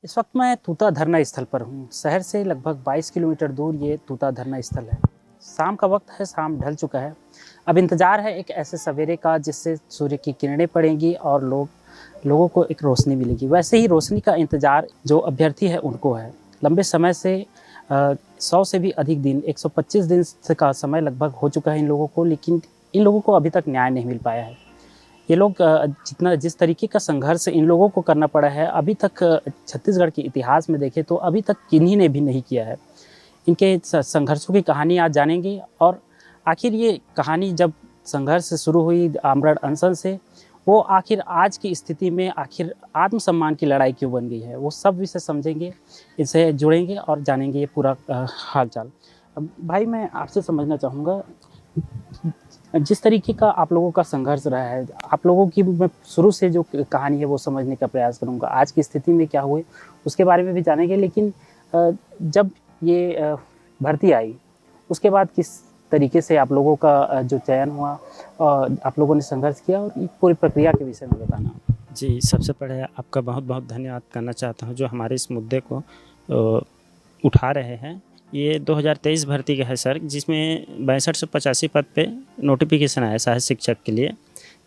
इस वक्त मैं तूता धरना स्थल पर हूँ। शहर से लगभग 22 किलोमीटर दूर ये तूता धरना स्थल है। शाम का वक्त है, शाम ढल चुका है। अब इंतज़ार है एक ऐसे सवेरे का जिससे सूर्य की किरणें पड़ेंगी और लोगों को एक रोशनी मिलेगी। वैसे ही रोशनी का इंतज़ार जो अभ्यर्थी है उनको है। लंबे समय से 100 से भी अधिक दिन, 125 दिन का समय लगभग हो चुका है इन लोगों को, लेकिन इन लोगों को अभी तक न्याय नहीं मिल पाया है। ये लोग जिस तरीके का संघर्ष इन लोगों को करना पड़ा है, अभी तक छत्तीसगढ़ के इतिहास में देखें तो अभी तक किन्हीं ने भी नहीं किया है। इनके संघर्षों की कहानी आज जानेंगे और आखिर ये कहानी जब संघर्ष से शुरू हुई आमरण अनशन से, वो आखिर आज की स्थिति में आखिर आत्मसम्मान की लड़ाई क्यों बन गई है, वो सब विषय समझेंगे, इनसे जुड़ेंगे और जानेंगे ये पूरा हालचाल। भाई मैं आपसे समझना चाहूँगा, जिस तरीके का आप लोगों का संघर्ष रहा है, आप लोगों की मैं शुरू से जो कहानी है वो समझने का प्रयास करूँगा। आज की स्थिति में क्या हुए उसके बारे में भी जानेंगे, लेकिन जब ये भर्ती आई उसके बाद किस तरीके से आप लोगों का जो चयन हुआ और आप लोगों ने संघर्ष किया, और पूरी प्रक्रिया के विषय में बताना। जी, सबसे पहले आपका बहुत बहुत धन्यवाद करना चाहता हूँ जो हमारे इस मुद्दे को उठा रहे हैं। ये 2023 भर्ती का है सर, जिसमें 62 से 85 पद पे नोटिफिकेशन आया सहायक शिक्षक के लिए,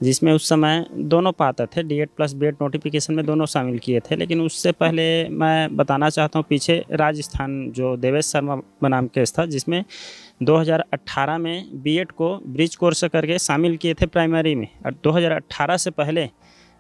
जिसमें उस समय दोनों पात्र थे, डीएड प्लस बीएड नोटिफिकेशन में दोनों शामिल किए थे। लेकिन उससे पहले मैं बताना चाहता हूँ, पीछे राजस्थान जो देवेश शर्मा बनाम केस था, जिसमें 2018 में बीएड को ब्रिज कोर्स करके शामिल किए थे प्राइमरी में, और 2018 से पहले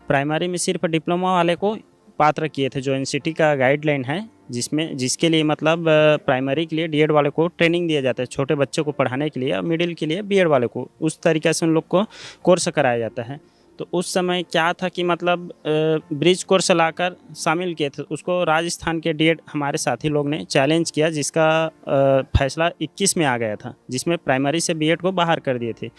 प्राइमरी में सिर्फ डिप्लोमा वाले को पात्र किए थे, जो एनसीटी का गाइडलाइन है, जिसके लिए मतलब प्राइमरी के लिए डीएड वाले को ट्रेनिंग दिया जाता है, छोटे बच्चों को पढ़ाने के लिए, और मिडिल के लिए बीएड वाले को उस तरीके से उन लोग को कोर्स कराया जाता है। तो उस समय क्या था कि मतलब ब्रिज कोर्स लाकर शामिल किए थे, उसको राजस्थान के डीएड हमारे साथी लोग ने चैलेंज किया, जिसका फैसला 21 में आ गया था, जिसमें प्राइमरी से बीएड को बाहर कर दिए थे।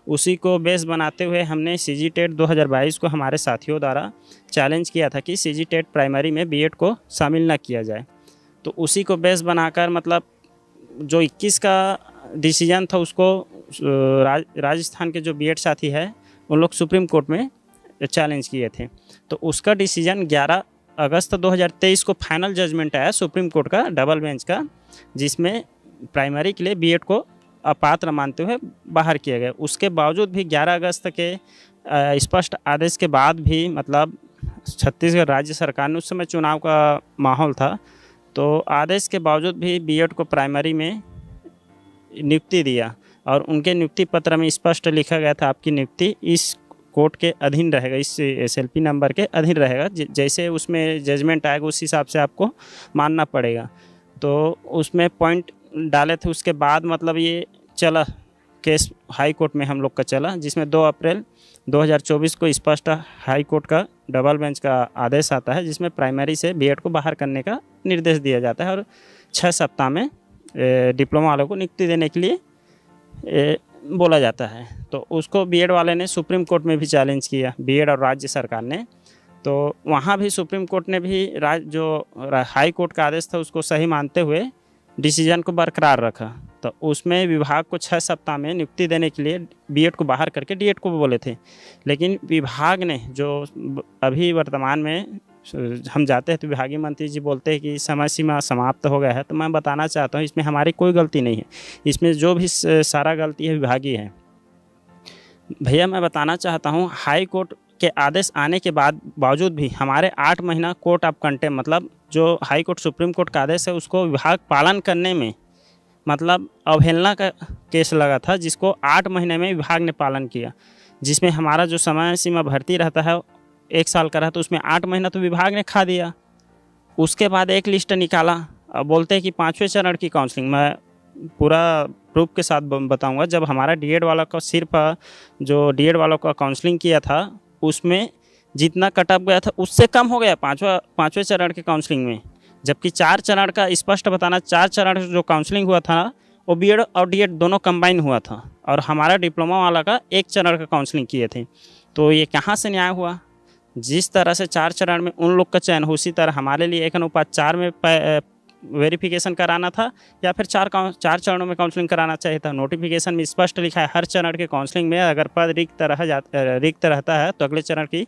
उसी को बेस बनाते हुए हमने सीजी टेट 2022 को हमारे साथियों द्वारा चैलेंज किया था कि सीजी टेट प्राइमरी में बीएड को शामिल न किया जाए। तो उसी को बेस बनाकर मतलब जो 21 का डिसीजन था उसको राजस्थान के जो बीएड साथी है उन लोग सुप्रीम कोर्ट में चैलेंज किए थे। तो उसका डिसीजन 11 अगस्त 2023 को फाइनल जजमेंट आया सुप्रीम कोर्ट का डबल बेंच का, जिसमें प्राइमरी के लिए बीएड को अपात्र मानते हुए बाहर किया गया। उसके बावजूद भी 11 अगस्त के स्पष्ट आदेश के बाद भी मतलब छत्तीसगढ़ राज्य सरकार ने, उस समय चुनाव का माहौल था, तो आदेश के बावजूद भी बीएड को प्राइमरी में नियुक्ति दिया, और उनके नियुक्ति पत्र में स्पष्ट लिखा गया था आपकी नियुक्ति इस कोर्ट के अधीन रहेगा, इस एसएलपी नंबर के अधीन रहेगा, जैसे उसमें जजमेंट आएगा उस हिसाब से आपको मानना पड़ेगा। तो उसमें पॉइंट डाले थे। उसके बाद मतलब ये चला केस हाई कोर्ट में हम लोग का चला, जिसमें 2 अप्रैल 2024 को स्पष्ट हाई कोर्ट का डबल बेंच का आदेश आता है, जिसमें प्राइमरी से बीएड को बाहर करने का निर्देश दिया जाता है, और 6 सप्ताह में डिप्लोमा वालों को नियुक्ति देने के लिए बोला जाता है। तो उसको बीएड वाले ने सुप्रीम कोर्ट में भी चैलेंज किया, बीएड और राज्य सरकार ने। तो वहाँ भी सुप्रीम कोर्ट ने भी जो हाई कोर्ट का आदेश था उसको सही मानते हुए डिसीजन को बरकरार रखा। तो उसमें विभाग को 6 सप्ताह में नियुक्ति देने के लिए बीएड को बाहर करके डीएड को बोले थे। लेकिन विभाग ने, जो अभी वर्तमान में हम जाते हैं तो विभागीय मंत्री जी बोलते हैं कि समय सीमा समाप्त हो गया है। तो मैं बताना चाहता हूँ इसमें हमारी कोई गलती नहीं है, इसमें जो भी सारा गलती है विभागीय है। भैया मैं बताना चाहता हूँ, हाई कोर्ट के आदेश आने के बावजूद भी हमारे 8 महीना कोर्ट ऑफ कंटेम्प्ट, मतलब जो हाई कोर्ट सुप्रीम कोर्ट का आदेश है उसको विभाग पालन करने में मतलब अवहेलना का केस लगा था, जिसको 8 महीने में विभाग ने पालन किया, जिसमें हमारा जो समय सीमा भर्ती रहता है 1 साल का रहा, तो उसमें 8 महीना तो विभाग ने खा दिया। उसके बाद एक लिस्ट निकाला, अब बोलते हैं कि 5वें चरण की काउंसलिंग। मैं पूरा प्रूफ के साथ बताऊंगा। जब हमारा डीएड वाला का सिर्फ जो डीएड वालों का काउंसलिंग किया था उसमें जितना कटअप गया था उससे कम हो गया 5वें चरण के काउंसलिंग में, जबकि 4 चरण का स्पष्ट बताना, 4 चरण जो काउंसलिंग हुआ था वो बीएड और डीएड दोनों कंबाइन हुआ था, और हमारा डिप्लोमा वाला का 1 चरण का काउंसलिंग किए थे। तो ये कहाँ से न्याय हुआ? जिस तरह से 4 चरण में उन लोग का चयन हो, उसी तरह हमारे लिए 1:4 में वेरिफिकेशन कराना था, या फिर 4 चरणों में काउंसलिंग कराना चाहिए था। नोटिफिकेशन में स्पष्ट लिखा है हर चरण के काउंसलिंग में अगर पद रिक्त रहता है तो अगले चरण की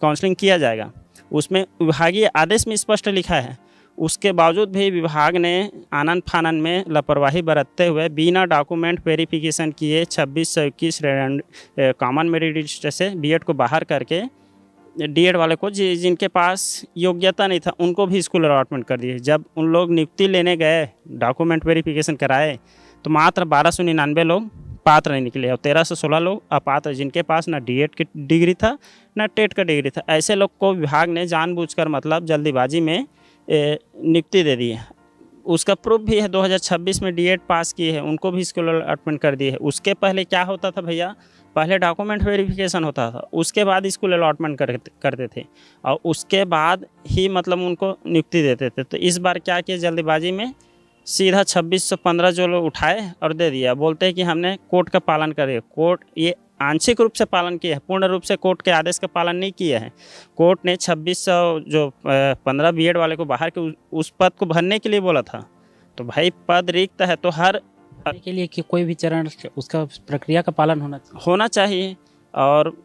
काउंसलिंग किया जाएगा। उसमें विभागीय आदेश में स्पष्ट लिखा है उसके बावजूद भी विभाग ने आनन फानन में लापरवाही बरतते हुए बिना डॉक्यूमेंट वेरिफिकेशन किए 2621 कॉमन मेरिट लिस्ट से बीएड को बाहर करके डीएड वाले को जिनके पास योग्यता नहीं था उनको भी स्कूल अलॉटमेंट कर दिए। जब उन लोग नियुक्ति लेने गए, डॉक्यूमेंट वेरिफिकेशन कराए, तो मात्र 1299 लोग पात्र नहीं निकले और 1316 लोग अपात्र, जिनके पास ना डीएड की डिग्री था ना टेट का डिग्री था। ऐसे लोग को विभाग ने जानबूझकर मतलब जल्दीबाजी में नियुक्ति दे दी है। उसका प्रूफ भी है, 2026 में डीएड पास किए हैं उनको भी स्कूल अलॉटमेंट कर दी है। उसके पहले क्या होता था भैया, पहले डॉक्यूमेंट वेरिफिकेशन होता था, उसके बाद स्कूल अलॉटमेंट करते थे और उसके बाद ही मतलब उनको नियुक्ति देते थे। तो इस बार क्या किया, जल्दीबाजी में सीधा 2615 जो लोग उठाए और दे दिया। बोलते हैं कि हमने कोर्ट का पालन करे। कोर्ट ये आंशिक रूप से पालन किया है, पूर्ण रूप से कोर्ट के आदेश का पालन नहीं किया है। कोर्ट ने 2600 जो 15 बीएड वाले को बाहर के उस पद को भरने के लिए बोला था। तो भाई पद रिक्त है तो हर के लिए कि कोई भी चरण उसका प्रक्रिया का पालन होना चाहिए। और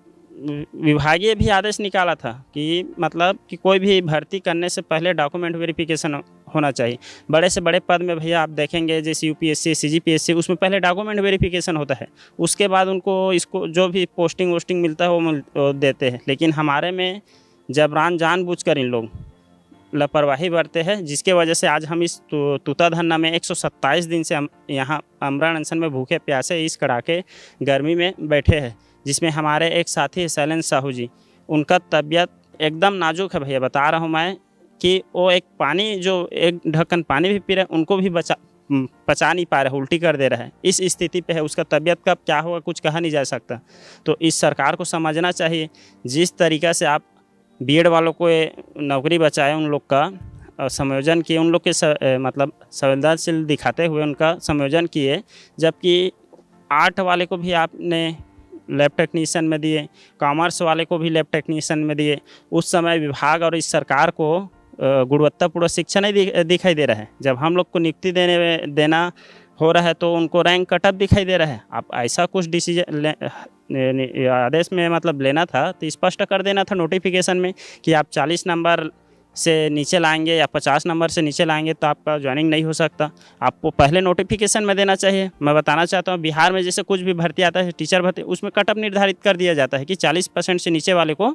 विभागीय भी आदेश निकाला था कि मतलब कि कोई भी भर्ती करने से पहले डॉक्यूमेंट वेरिफिकेशन होना चाहिए। बड़े से बड़े पद में भैया आप देखेंगे जैसे यूपीएससी, सीजीपीएससी, उसमें पहले डॉक्यूमेंट वेरिफिकेशन होता है, उसके बाद उनको इसको जो भी पोस्टिंग वोस्टिंग मिलता है वो देते हैं। लेकिन हमारे में जबरान जानबूझकर इन लोग लापरवाही बरते हैं, जिसके वजह से आज हम इस तूता धन्ना में 127 दिन से हम यहाँ आमरण अनशन में भूखे प्यासे इस कड़ाके गर्मी में बैठे हैं। जिसमें हमारे एक साथी शैलेंद्र साहू जी, उनका तबीयत एकदम नाजुक है भैया। बता रहा हूँ मैं कि वो एक पानी जो एक ढक्कन पानी भी पी रहे हैं उनको भी पचा नहीं पा रहे, उल्टी कर दे रहा है। इस स्थिति पे है, उसका तबीयत कब क्या होगा कुछ कहा नहीं जा सकता। तो इस सरकार को समझना चाहिए, जिस तरीक़ा से आप बीएड वालों को नौकरी बचाए, उन लोग का समायोजन किए, उन लोग के मतलब संवेदनशील दिखाते हुए उनका समायोजन किए, जबकि आर्ट वाले को भी आपने लैब टेक्नीशियन में दिए, कॉमर्स वाले को भी लैब टेक्नीशियन में दिए। उस समय विभाग और इस सरकार को गुणवत्तापूर्ण शिक्षा नहीं दिखाई दे रहा है। जब हम लोग को नियुक्ति देना हो रहा है तो उनको रैंक कटअप दिखाई दे रहा है। आप ऐसा कुछ डिसीजन आदेश में मतलब लेना था तो स्पष्ट कर देना था नोटिफिकेशन में कि आप 40 नंबर से नीचे लाएंगे या 50 नंबर से नीचे लाएंगे तो आपका ज्वाइनिंग नहीं हो सकता। आपको पहले नोटिफिकेशन में देना चाहिए। मैं बताना चाहता हूँ, बिहार में जैसे कुछ भी भर्ती आता है, टीचर भर्ती, उसमें कटअप निर्धारित कर दिया जाता है कि 40% से नीचे वाले को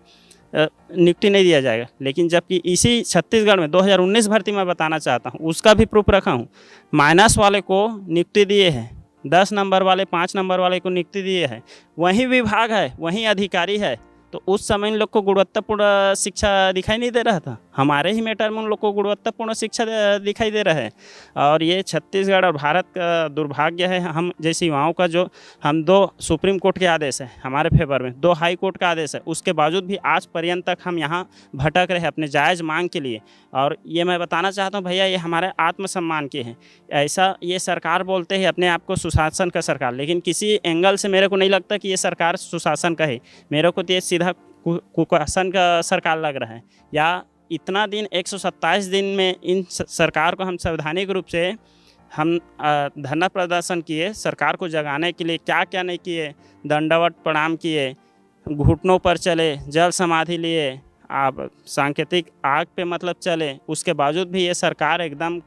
नियुक्ति नहीं दिया जाएगा। लेकिन जबकि इसी छत्तीसगढ़ में 2019 भर्ती मैं बताना चाहता हूँ, उसका भी प्रूफ रखा हूँ, माइनस वाले को नियुक्ति दिए हैं, 10 नंबर वाले 5 नंबर वाले को नियुक्ति दिए हैं। वही विभाग है, वही अधिकारी है। तो उस समय इन लोग को गुणवत्तापूर्ण शिक्षा दिखाई नहीं दे रहा था। हमारे ही मैटर में उन लोग को गुणवत्तापूर्ण शिक्षा दिखाई दे रहा है। और ये छत्तीसगढ़ और भारत का दुर्भाग्य है, हम जैसे युवाओं का, जो हम 2 सुप्रीम कोर्ट के आदेश है हमारे फेवर में, 2 हाई कोर्ट का आदेश है, उसके बावजूद भी आज पर्यंत तक हम यहाँ भटक रहे हैं अपने जायज़ मांग के लिए। और ये मैं बताना चाहता हूँ भैया, ये हमारे आत्मसम्मान के हैं। ऐसा ये सरकार बोलते हैं अपने आप को सुशासन का सरकार, लेकिन किसी एंगल से मेरे को नहीं लगता कि ये सरकार सुशासन का है। मेरे को तो ये सीधा कुशासन का सरकार लग रहा है। या इतना दिन 127 दिन में इन सरकार को हम संवैधानिक रूप से हम धरना प्रदर्शन किए, सरकार को जगाने के लिए क्या क्या नहीं किए, दंडवत प्रणाम किए, घुटनों पर चले, जल समाधि लिए, आप सांकेतिक आग पे मतलब चले, उसके बावजूद भी ये सरकार एकदम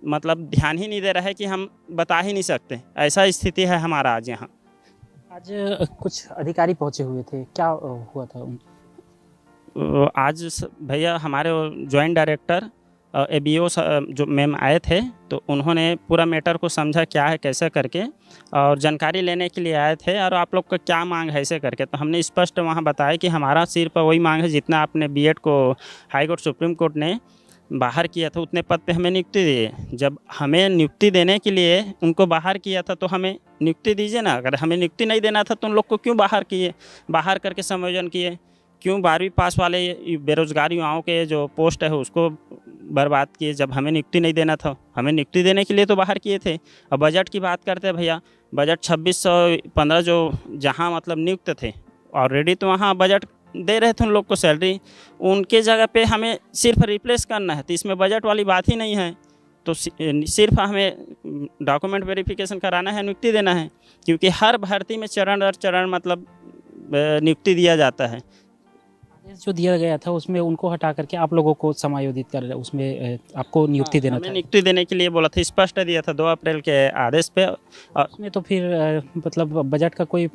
मतलब ध्यान ही नहीं दे रहा है कि हम बता ही नहीं सकते। ऐसा स्थिति है हमारा आज यहाँ। आज कुछ अधिकारी पहुँचे हुए थे, क्या हुआ था? आज भैया हमारे जॉइंट डायरेक्टर एबीओ जो मैम आए थे, तो उन्होंने पूरा मैटर को समझा क्या है कैसे करके, और जानकारी लेने के लिए आए थे और आप लोग का क्या मांग है ऐसे करके। तो हमने स्पष्ट वहाँ बताया कि हमारा सिर्फ वही मांग है जितना आपने बीएड को हाई कोर्ट सुप्रीम कोर्ट ने बाहर किया था उतने पद पे हमें नियुक्ति दिए। जब हमें नियुक्ति देने के लिए उनको बाहर किया था तो हमें नियुक्ति दीजिए ना। अगर हमें नियुक्ति नहीं देना था तो उन लोग को क्यों बाहर किए, बाहर करके समायोजन किए? क्यों 12वीं पास वाले बेरोजगार युवाओं के जो पोस्ट है उसको बर्बाद किए? जब हमें नियुक्ति नहीं देना था, हमें नियुक्ति देने के लिए तो बाहर किए थे। अब बजट की बात करते हैं भैया, बजट 2615 जो जहाँ मतलब नियुक्त थे ऑलरेडी, तो वहाँ बजट दे रहे थे उन लोग को सैलरी, उनके जगह पे हमें सिर्फ रिप्लेस करना है। तो इसमें बजट वाली बात ही नहीं है। तो सिर्फ हमें डॉक्यूमेंट वेरिफिकेशन कराना है, नियुक्ति देना है, क्योंकि हर भर्ती में चरण दर चरण मतलब नियुक्ति दिया जाता है। जो दिया गया था उसमें उनको हटा करके आप लोगों को समायोजित कर उसमें आपको नियुक्ति देना हमें था। नियुक्ति देने के लिए बोला था, स्पष्ट दिया था 2 अप्रैल के आदेश पे। और उसमें तो फिर मतलब बजट का कोई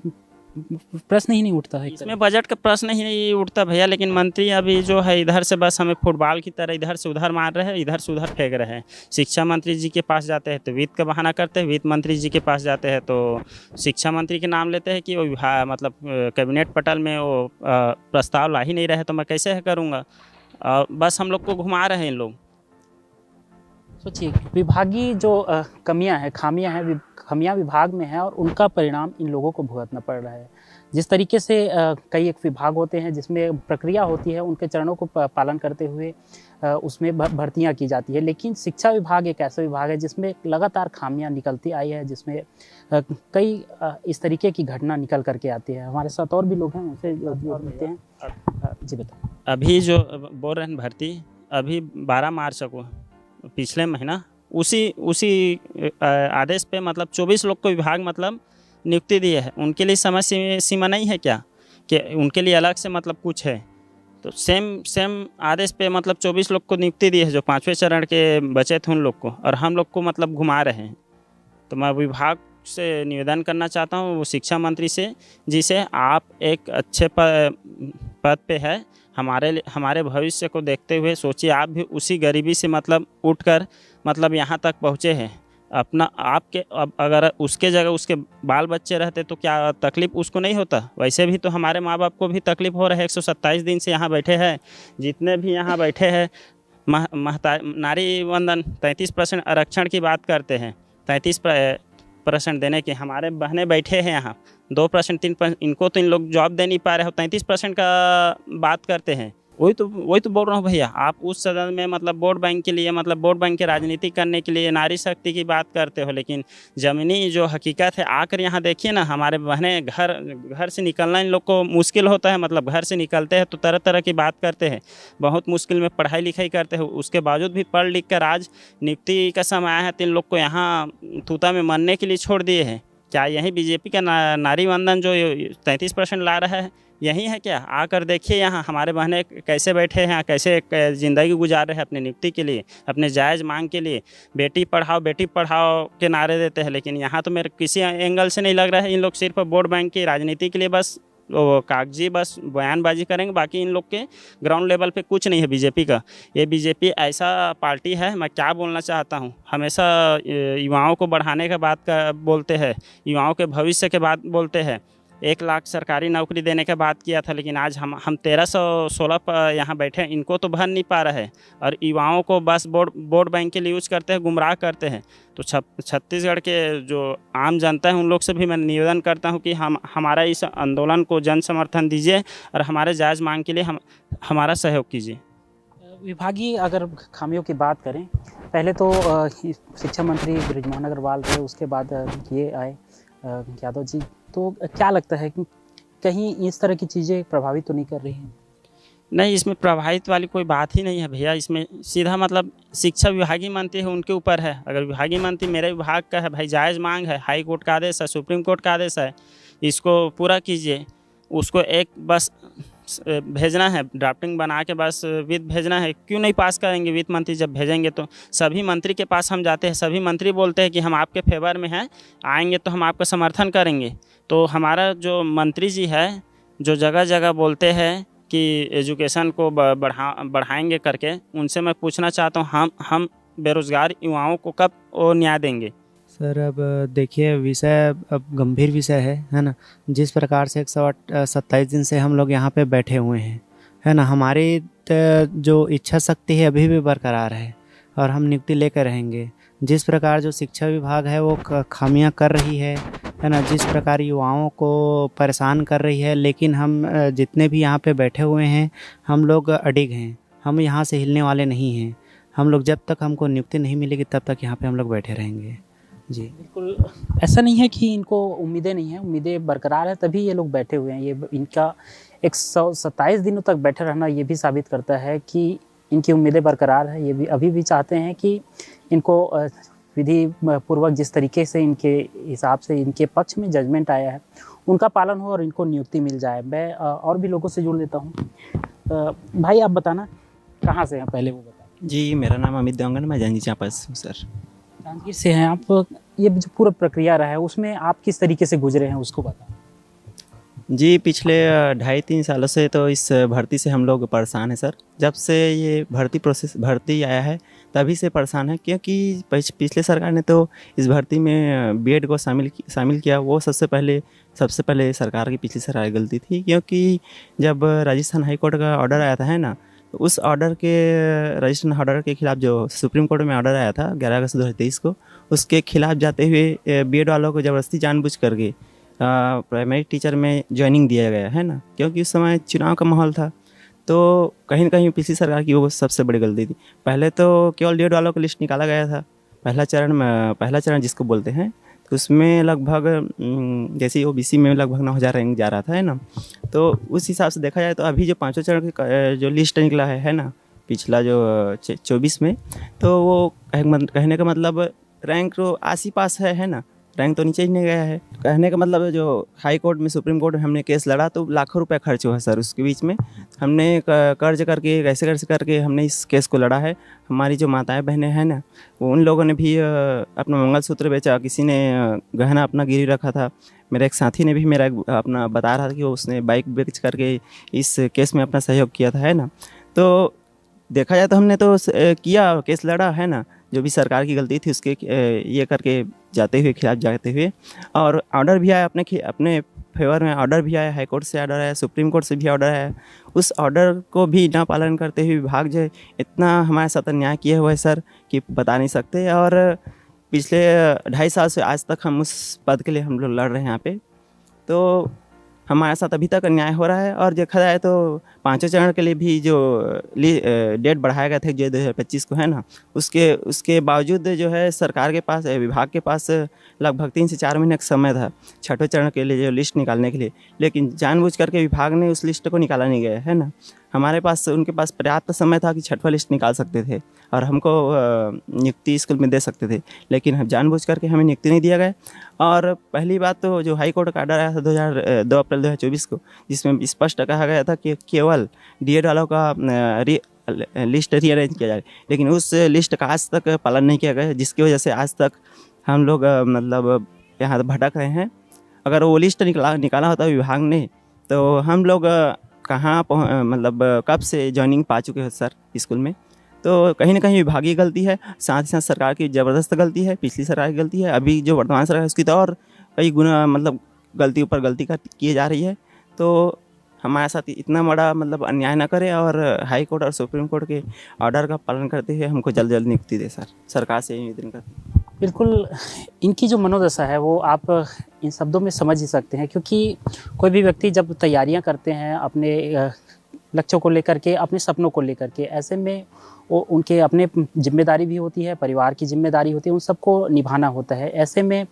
प्रश्न ही नहीं उठता है एक इसमें बजट का प्रश्न ही नहीं उठता भैया, लेकिन मंत्री अभी जो है इधर से बस हमें फुटबॉल की तरह इधर से उधर मार रहे हैं, इधर से उधर फेंक रहे हैं। शिक्षा मंत्री जी के पास जाते हैं तो वित्त का बहाना करते हैं, वित्त मंत्री जी के पास जाते हैं तो शिक्षा मंत्री के नाम लेते हैं कि वो मतलब कैबिनेट पटल में वो प्रस्ताव ला ही नहीं रहे, तो मैं कैसे करूँगा। बस हम लोग को घुमा रहे हैं इन लोग। सोचिए विभागीय जो कमियां हैं, खामियां विभाग में है और उनका परिणाम इन लोगों को भुगतना पड़ रहा है। जिस तरीके से कई एक विभाग होते हैं जिसमें प्रक्रिया होती है, उनके चरणों को पालन करते हुए उसमें भर्तियां की जाती है, लेकिन शिक्षा विभाग एक ऐसा विभाग है जिसमें लगातार खामियां निकलती आई है, जिसमें कई इस तरीके की घटना निकल करके आती है। हमारे साथ और भी लोग हैं, उनसे मिलते हैं। जी बताओ। अभी जो बोल रहे हैं भर्ती, अभी 12 मार्च को पिछले महीना उसी आदेश पे मतलब 24 लोग को विभाग मतलब नियुक्ति दिए है। उनके लिए समय सीमा नहीं है क्या कि उनके लिए अलग से मतलब कुछ है? तो सेम आदेश पे मतलब 24 लोग को नियुक्ति दी है जो 5वें चरण के बचे थे उन लोग को, और हम लोग को मतलब घुमा रहे हैं। तो मैं विभाग से निवेदन करना चाहता हूँ वो शिक्षा मंत्री से, जिसे आप एक अच्छे पद पे है, हमारे भविष्य को देखते हुए सोचिए, आप भी उसी गरीबी से मतलब उठकर मतलब यहाँ तक पहुँचे हैं। अपना आपके अब अगर उसके जगह उसके बाल बच्चे रहते तो क्या तकलीफ़ उसको नहीं होता? वैसे भी तो हमारे माँ बाप को भी तकलीफ़ हो रहा है। 127 दिन से यहाँ बैठे हैं, जितने भी यहाँ बैठे हैं नारी वंदन 33% आरक्षण की बात करते हैं, 33% देने की। हमारे बहनें बैठे हैं यहाँ 2% 3%, इनको तो इन लोग जॉब दे नहीं पा रहे हो, 33% का बात करते हैं। वही तो बोल रहा हूँ भैया, आप उस सदन में मतलब वोट बैंक के लिए मतलब वोट बैंक की राजनीति करने के लिए नारी शक्ति की बात करते हो, लेकिन ज़मीनी जो हकीकत है आकर यहाँ देखिए ना। हमारे बहनें घर से निकलना इन लोग को मुश्किल होता है, मतलब घर से निकलते हैं तो तरह तरह की बात करते हैं, बहुत मुश्किल में पढ़ाई लिखाई करते हैं, उसके बावजूद भी पढ़ लिख कर आज नियुक्ति का समय आया है तो इन लोग को यहाँ तूता में मरने के लिए छोड़ दिए हैं। क्या यही बीजेपी का नारी वंदन जो 33% ला रहा है यही है क्या? आकर देखिए यहाँ हमारे बहनें कैसे बैठे हैं, कैसे ज़िंदगी गुजार रहे हैं अपनी नियुक्ति के लिए, अपने जायज़ मांग के लिए। बेटी पढ़ाओ के नारे देते हैं, लेकिन यहाँ तो मेरे किसी एंगल से नहीं लग रहा है। इन लोग सिर्फ वोट बैंक की राजनीति के लिए बस वो कागजी बस बयानबाजी करेंगे, बाकी इन लोग के ग्राउंड लेवल पे कुछ नहीं है बीजेपी का। ये बीजेपी ऐसा पार्टी है, मैं क्या बोलना चाहता हूँ, हमेशा युवाओं को बढ़ाने का बात बोलते हैं, युवाओं के भविष्य के बात बोलते हैं। 1 लाख सरकारी नौकरी देने का बात किया था, लेकिन आज हम 1316 पर यहाँ बैठे हैं, इनको तो भर नहीं पा रहे हैं, और युवाओं को बस वोट बैंक के लिए यूज करते हैं, गुमराह करते हैं। तो छत्तीसगढ़ के जो आम जनता है उन लोग से भी मैं निवेदन करता हूँ कि हमारा इस आंदोलन को जन समर्थन दीजिए और हमारे जायज़ मांग के लिए हमारा सहयोग कीजिए। विभागीय अगर खामियों की बात करें, पहले तो शिक्षा मंत्री बृजमोहन अग्रवाल रहे, उसके बाद ये आए यादव जी। तो क्या लगता है कि कहीं इस तरह की चीज़ें प्रभावित तो नहीं कर रही हैं? नहीं, इसमें प्रभावित वाली कोई बात ही नहीं है भैया। इसमें सीधा मतलब शिक्षा विभागीय मंत्री है उनके ऊपर है। अगर विभागीय मंत्री मेरे विभाग का है भाई, जायज़ मांग है, हाई कोर्ट का आदेश है, सुप्रीम कोर्ट का आदेश है, इसको पूरा कीजिए। उसको एक बस भेजना है, ड्राफ्टिंग बना के बस वित्त भेजना है। क्यों नहीं पास करेंगे वित्त मंत्री? जब भेजेंगे तो सभी मंत्री के पास हम जाते हैं, सभी मंत्री बोलते हैं कि हम आपके फेवर में हैं, आएंगे तो हम आपका समर्थन करेंगे। तो हमारा जो मंत्री जी है जो जगह जगह बोलते हैं कि एजुकेशन को बढ़ाएंगे करके, उनसे मैं पूछना चाहता हूँ हम बेरोज़गार युवाओं को कब वो न्याय देंगे? सर अब देखिए, विषय अब गंभीर विषय है ना। जिस प्रकार से 127 दिन से हम लोग यहाँ पे बैठे हुए हैं, है ना, हमारी जो इच्छा शक्ति है अभी भी बरकरार है और हम नियुक्ति लेकर रहेंगे। जिस प्रकार जो शिक्षा विभाग है वो खामियां कर रही है ना, जिस प्रकार युवाओं को परेशान कर रही है, लेकिन हम जितने भी यहाँ पे बैठे हुए हैं हम लोग अडिग हैं, हम यहाँ से हिलने वाले नहीं हैं। हम लोग जब तक हमको नियुक्ति नहीं मिलेगी तब तक यहाँ पे हम लोग बैठे रहेंगे। जी बिल्कुल, ऐसा नहीं है कि इनको उम्मीदें नहीं हैं, उम्मीदें बरकरार है तभी ये लोग बैठे हुए हैं। ये इनका 127 दिनों तक बैठे रहना ये भी साबित करता है कि इनकी उम्मीदें बरकरार है। ये भी अभी भी चाहते हैं कि इनको विधि पूर्वक जिस तरीके से इनके हिसाब से इनके पक्ष में जजमेंट आया है उनका पालन हो और इनको नियुक्ति मिल जाए। मैं और भी लोगों से जुड़ लेता हूँ। भाई आप बताना कहाँ से हैं, पहले वो बताओ। जी, मेरा नाम अमित देवंगन, मैं जांजगीर चांपा से हूँ सर। जांजगीर से हैं आप। ये जो पूरा प्रक्रिया रहा है उसमें आप किस तरीके से गुजरे हैं उसको बताओ। जी, पिछले 2.5-3 सालों से तो इस भर्ती से हम लोग परेशान हैं सर। जब से ये भर्ती आया है तभी से परेशान है, क्योंकि पिछले सरकार ने तो इस भर्ती में बीएड को शामिल किया। वो सबसे पहले सरकार की पिछली सरकार की गलती थी, क्योंकि जब राजस्थान हाई कोर्ट का ऑर्डर आया था है ना, तो उस राजस्थान ऑर्डर के खिलाफ जो सुप्रीम कोर्ट में ऑर्डर आया था 11 अगस्त 2023 को, उसके खिलाफ जाते हुए बीएड वालों को ज़बरदस्ती जानबूझ करके प्राइमरी टीचर में ज्वाइनिंग दिया गया है ना, क्योंकि उस समय चुनाव का माहौल था। तो कहीं ना कहीं पिछली सरकार की वो सबसे बड़ी गलती थी। पहले तो केवल बीएड वालों का लिस्ट निकाला गया था, पहला चरण जिसको बोलते हैं, तो उसमें लगभग जैसे ओबीसी में लगभग 9,000 रैंक जा रहा था है ना। तो उस हिसाब से देखा जाए तो अभी जो 5वें चरण की जो लिस्ट निकला है ना, पिछला जो 24 में, तो वो कहने का मतलब रैंक तो आस ही पास है ना, रैंक तो नीचे ही नहीं गया है। कहने का मतलब जो हाई कोर्ट में, सुप्रीम कोर्ट में हमने केस लड़ा तो लाखों रुपए खर्च हुआ सर। उसके बीच में हमने कर्ज करके कैसे करके हमने इस केस को लड़ा है। हमारी जो माताएं बहनें हैं ना, वो उन लोगों ने भी अपना मंगलसूत्र बेचा, किसी ने गहना अपना गिरवी रखा था। मेरे एक साथी ने भी मेरा अपना बता रहा था कि वो उसने बाइक बेच करके इस केस में अपना सहयोग किया था है ना। तो देखा जाए तो हमने तो किया, केस लड़ा है ना, जो भी सरकार की गलती थी उसके ये करके खिलाफ जाते हुए, और ऑर्डर भी आया अपने फेवर में, ऑर्डर भी आया, हाई कोर्ट से ऑर्डर आया, सुप्रीम कोर्ट से भी ऑर्डर आया। उस ऑर्डर को भी ना पालन करते हुए विभाग जो है इतना हमारे साथ अन्याय किया हुआ है सर कि बता नहीं सकते। और पिछले 2.5 साल से आज तक हम उस पद के लिए हम लोग लड़ रहे हैं यहाँ पे, तो हमारे साथ अभी तक अन्याय हो रहा है। और देखा जाए तो 5वें चरण के लिए भी जो डेट बढ़ाया गया था जो 2025 को है ना, उसके बावजूद जो है सरकार के पास, विभाग के पास लगभग 3 से 4 महीने का समय था 6वें चरण के लिए जो लिस्ट निकालने के लिए, लेकिन जानबूझ करके विभाग ने उस लिस्ट को निकाला नहीं गया है ना। उनके पास पर्याप्त समय था कि 6वां लिस्ट निकाल सकते थे और हमको नियुक्ति स्कूल में दे सकते थे, लेकिन हम जानबूझ करके हमें नियुक्ति नहीं दिया गया। और पहली बात तो जो हाई कोर्ट का ऑर्डर आया था 2 अप्रैल 2024 को, जिसमें स्पष्ट कहा गया था कि केवल डीएड वालों का लिस्ट रीअरेंज किया जाए, लेकिन उस लिस्ट का आज तक पालन नहीं किया गया, जिसकी वजह से आज तक हम लोग मतलब यहाँ भटक रहे हैं। अगर वो लिस्ट निकाला होता विभाग ने, तो हम लोग कहाँ मतलब कब से ज्वाइनिंग पा चुके हैं सर स्कूल में। तो कहीं ना कहीं विभागीय गलती है, साथ ही साथ सरकार की ज़बरदस्त गलती है, पिछली सरकार की गलती है, अभी जो वर्तमान सरकार है उसकी तो और कई गुना मतलब गलती ऊपर गलती किए जा रही है। तो हमारे साथ इतना बड़ा मतलब अन्याय ना करे और हाई कोर्ट और सुप्रीम कोर्ट के ऑर्डर का पालन करते हुए हमको जल्द नियुक्ति दे सर, सरकार से निवेदन करते हैं। बिल्कुल, इनकी जो मनोदशा है वो आप इन शब्दों में समझ ही सकते हैं, क्योंकि कोई भी व्यक्ति जब तैयारियां करते हैं अपने लक्ष्यों को लेकर के, अपने सपनों को लेकर के, ऐसे में वो उनके अपने जिम्मेदारी भी होती है, परिवार की जिम्मेदारी होती है, उन सबको निभाना होता है। ऐसे में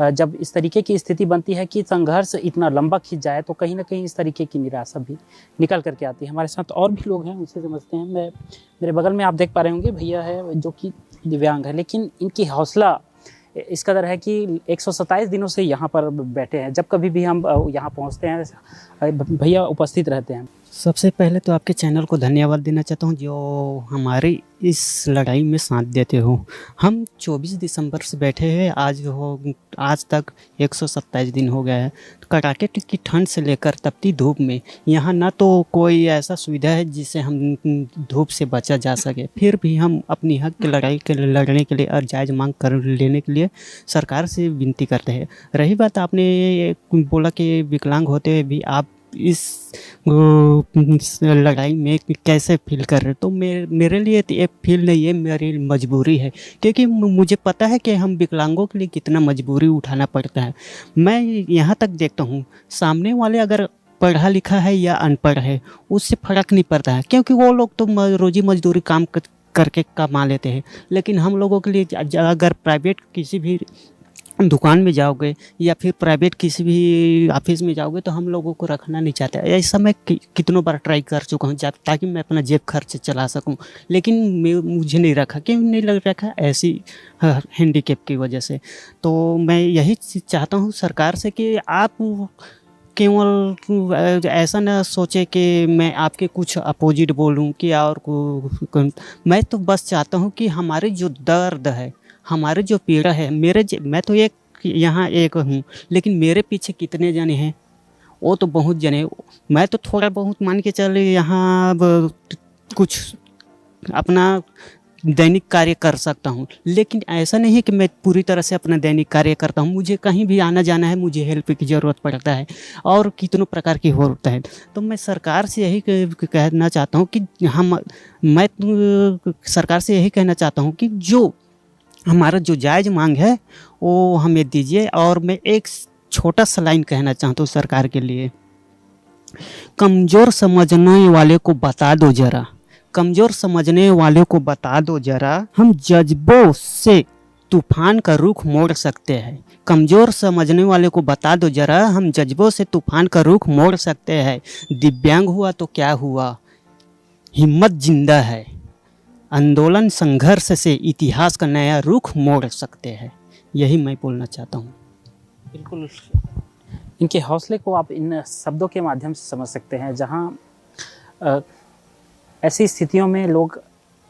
जब इस तरीके की स्थिति बनती है कि संघर्ष इतना लंबा खिंच जाए, तो कहीं ना कहीं इस तरीके की निराशा भी निकल करके आती है। हमारे साथ और भी लोग हैं, उनसे समझते हैं। मेरे बगल में आप देख पा रहे होंगे भैया है जो कि दिव्यांग है, लेकिन इनकी हौसला इस कदर है कि 127 दिनों से यहाँ पर बैठे हैं। जब कभी भी हम यहाँ पहुँचते हैं भैया उपस्थित रहते हैं। सबसे पहले तो आपके चैनल को धन्यवाद देना चाहता हूँ जो हमारी इस लड़ाई में साथ देते हो। हम 24 दिसंबर से बैठे हैं, आज तक 127 दिन हो गया है। कड़ाके की ठंड से लेकर तपती धूप में यहाँ ना तो कोई ऐसा सुविधा है जिससे हम धूप से बचा जा सके, फिर भी हम अपनी हक की लड़ाई के लड़ने के लिए और जायज़ मांग कर लेने के लिए सरकार से विनती करते हैं। रही बात आपने बोला कि विकलांग होते हुए भी आप इस लड़ाई में कैसे फील कर रहे, तो मेरे लिए तो ये फील नहीं है, मेरी मजबूरी है, क्योंकि मुझे पता है कि हम विकलांगों के लिए कितना मजबूरी उठाना पड़ता है। मैं यहाँ तक देखता हूँ सामने वाले अगर पढ़ा लिखा है या अनपढ़ है उससे फ़र्क नहीं पड़ता है, क्योंकि वो लोग तो रोजी मजदूरी काम करके कमा लेते हैं। लेकिन हम लोगों के लिए अगर प्राइवेट किसी भी दुकान में जाओगे या फिर प्राइवेट किसी भी ऑफिस में जाओगे तो हम लोगों को रखना नहीं चाहते। ऐसा मैं कितनों बार ट्राई कर चुका हूँ ताकि मैं अपना जेब खर्च चला सकूँ, लेकिन मुझे नहीं रखा। क्यों नहीं लग रखा? ऐसी हैंडीकैप की वजह से। तो मैं यही चाहता हूँ सरकार से कि आप केवल ऐसा ना सोचे कि मैं आपके कुछ अपोजिट बोलूं कि और मैं तो बस चाहता हूं कि हमारे जो दर्द है, हमारे जो पीड़ा है, मैं तो यहाँ एक हूँ, लेकिन मेरे पीछे कितने जने हैं, वो तो बहुत जने। मैं तो थोड़ा बहुत मान के चल यहाँ कुछ अपना दैनिक कार्य कर सकता हूँ, लेकिन ऐसा नहीं है कि मैं पूरी तरह से अपना दैनिक कार्य करता हूँ। मुझे कहीं भी आना जाना है, मुझे हेल्प की ज़रूरत पड़ता है और कितनों प्रकार की होता है। तो मैं सरकार से यही कहना चाहता हूँ कि मैं सरकार से यही कहना चाहता हूँ कि जो हमारा जो जायज़ मांग है वो हमें दीजिए। और मैं एक छोटा सा लाइन कहना चाहता हूँ सरकार के लिए, कमज़ोर समझने वाले को बता दो ज़रा, कमज़ोर समझने वाले को बता दो ज़रा, हम जज्बों से तूफान का रुख मोड़ सकते हैं। कमज़ोर समझने वाले को बता दो ज़रा, हम जज्बों से तूफान का रुख मोड़ सकते हैं। दिव्यांग हुआ तो क्या हुआ, हिम्मत जिंदा है। आंदोलन संघर्ष से इतिहास का नया रुख मोड़ सकते हैं। यही मैं बोलना चाहता हूँ। बिल्कुल, इनके हौसले को आप इन शब्दों के माध्यम से समझ सकते हैं, जहाँ ऐसी स्थितियों में लोग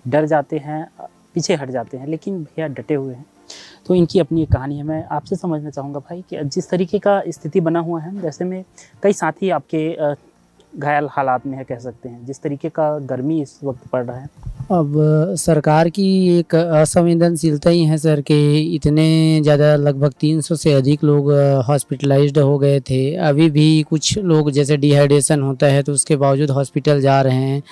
डर जाते हैं, पीछे हट जाते हैं, लेकिन भैया डटे हुए हैं। तो इनकी अपनी एक कहानी है। मैं आपसे समझना चाहूँगा भाई कि जिस तरीके का स्थिति बना हुआ है, जैसे में कई साथी आपके घायल हालात में है कह सकते हैं, जिस तरीके का गर्मी इस वक्त पड़ रहा है। अब सरकार की एक असंवेदनशीलता ही है सर कि इतने ज़्यादा लगभग 300 से अधिक लोग हॉस्पिटलाइज्ड हो गए थे। अभी भी कुछ लोग जैसे डिहाइड्रेशन होता है तो उसके बावजूद हॉस्पिटल जा रहे हैं।